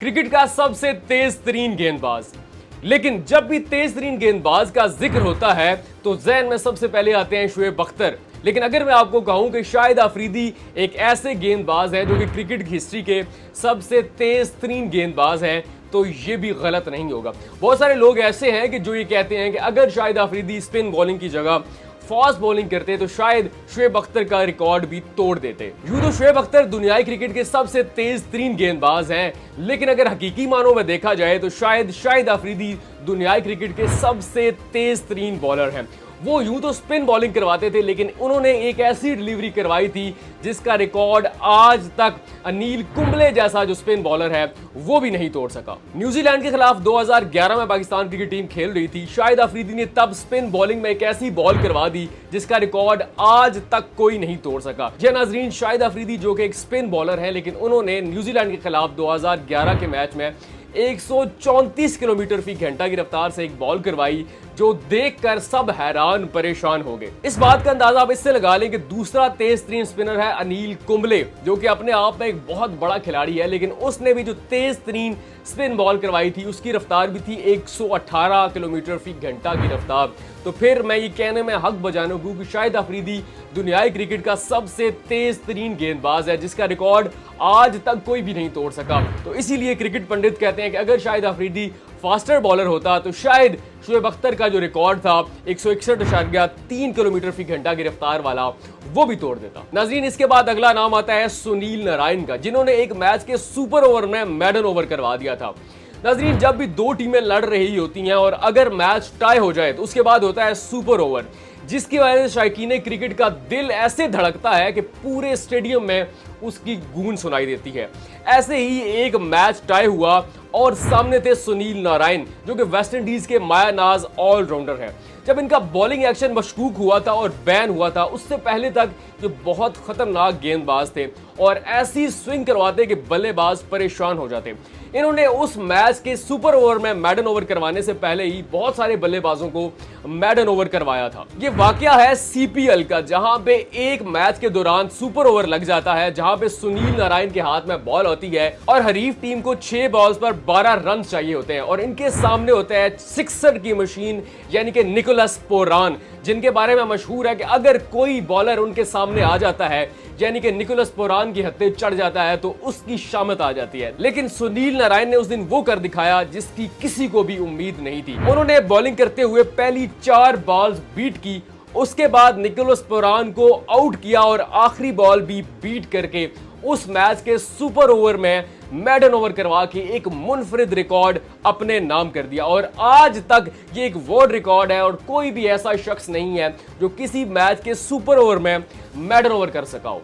Cricket का सबसे तेज तरीन गेंदबाज। लेकिन जब भी तेज तरीन गेंदबाज का जिक्र होता है तो जहन में सबसे पहले आते हैं शुएब अख्तर। लेकिन अगर मैं आपको कहूं कि शाहिद अफरीदी एक ऐसे गेंदबाज है जो कि क्रिकेट की हिस्ट्री के सबसे तेज तरीन गेंदबाज हैं तो ये भी गलत नहीं होगा। बहुत सारे लोग ऐसे हैं कि जो ये कहते हैं कि अगर शाहिद अफरीदी स्पिन बॉलिंग की जगह फास्ट बॉलिंग करते तो शायद शुएब अख्तर का रिकॉर्ड भी तोड़ देते। यूं तो शुएब अख्तर दुनियाई क्रिकेट के सबसे तेज तरीन गेंदबाज हैं, लेकिन अगर हकीकी मानों में देखा जाए तो शायद शाहिद अफरीदी दुनियाई क्रिकेट के सबसे तेज तरीन बॉलर हैं। वो यूं तो स्पिन बॉलिंग करवाते थे, लेकिन उन्होंने एक ऐसी डिलीवरी करवाई थी जिसका रिकॉर्ड आज तक अनिल कुंबले जैसा जो स्पिन बॉलर है वो भी नहीं तोड़ सका। न्यूजीलैंड के खिलाफ 2011 में पाकिस्तान क्रिकेट टीम खेल रही थी। शाहिद अफरीदी ने तब स्पिन बॉलिंग में एक ऐसी बॉल करवा दी जिसका रिकॉर्ड आज तक कोई नहीं तोड़ सका। जी नाजरीन, शाहिद अफरीदी जो कि एक स्पिन बॉलर है, लेकिन उन्होंने न्यूजीलैंड के खिलाफ 2011 के मैच में 134 किलोमीटर फी घंटा की रफ्तार से एक बॉल करवाई जो देखकर सब हैरान परेशान हो गए। इस बात का अंदाजा आप इससे लगा लें कि दूसरा तेज तरीन स्पिनर है अनिल कुंबले, जो कि अपने आप में एक बहुत बड़ा खिलाड़ी है, लेकिन उसने भी जो तेज तरीन स्पिन बॉल करवाई थी उसकी रफ्तार भी थी 118 किलोमीटर फी घंटा की रफ्तार। तो फिर मैं ये कहने में हक बजाने को कि शाहिद अफरीदी दुनियाई क्रिकेट का सबसे तेज तरीन गेंदबाज है जिसका रिकॉर्ड आज तक कोई भी नहीं तोड़ सका। तो इसीलिए क्रिकेट पंडित कहते हैं कि अगर शाहिद अफरीदी फास्टर बॉलर होता तो शायद शुएब अख्तर का जो रिकॉर्ड था 161.3 किलोमीटर फी घंटा की रफ्तार वाला वो भी तोड़ देता। नाज़रीन, इसके बाद अगला नाम आता है सुनील नारायण का, जिन्होंने एक मैच के सुपर ओवर में मैडन ओवर करवा दिया था। नाज़रीन, जब भी दो टीमें लड़ रही होती हैं और अगर मैच टाई हो जाए तो उसके बाद होता है सुपर ओवर, जिसकी वजह से शायकीन क्रिकेट का दिल ऐसे धड़कता है कि पूरे स्टेडियम में उसकी गूंज सुनाई देती है। ऐसे ही एक मैच टाई हुआ और सामने थे सुनील नारायण, जो कि वेस्ट इंडीज के मायानाज ऑलराउंडर है। जब इनका बॉलिंग एक्शन मशकूक हुआ था और बैन हुआ था, उससे पहले तक ये बहुत खतरनाक गेंदबाज थे और ऐसी स्विंग करवाते कि बल्लेबाज परेशान हो जाते। इन्होंने उस मैच के सुपर ओवर में मैडन ओवर करवाने से पहले ही बहुत सारे बल्लेबाजों को मैडन ओवर करवाया था। ये वाकया है सीपीएल का, जहां पे एक मैच के दौरान सुपर ओवर लग जाता है, जहां पे सुनील नारायण के हाथ में बॉल होती है और हरीफ टीम को 6 बॉल्स पर 12 रन चाहिए होते हैं और इनके सामने होता है सिक्सर की मशीन यानी कि निकोलस पोरान, जिनके बारे में मशहूर है कि अगर कोई बॉलर उनके सामने आ जाता है यानी कि निकोलस पोरान की हत्ते चढ़ जाता है तो उसकी शामत आ जाती है। लेकिन सुनील नारायण ने उस दिन वो कर दिखाया जिसकी किसी को भी उम्मीद नहीं थी। उन्होंने बॉलिंग करते हुए पहली 4 बॉल्स बीट की, उसके बाद निकोलस पोरान को आउट किया और आखिरी बॉल भी बीट करके उस मैच के सुपर ओवर में मैडन ओवर करवा के एक मुनफरिद रिकॉर्ड अपने नाम कर दिया। और आज तक ये एक वर्ल्ड रिकॉर्ड है और कोई भी ऐसा शख्स नहीं है जो किसी मैच के सुपर ओवर में मैडन ओवर कर सका हो।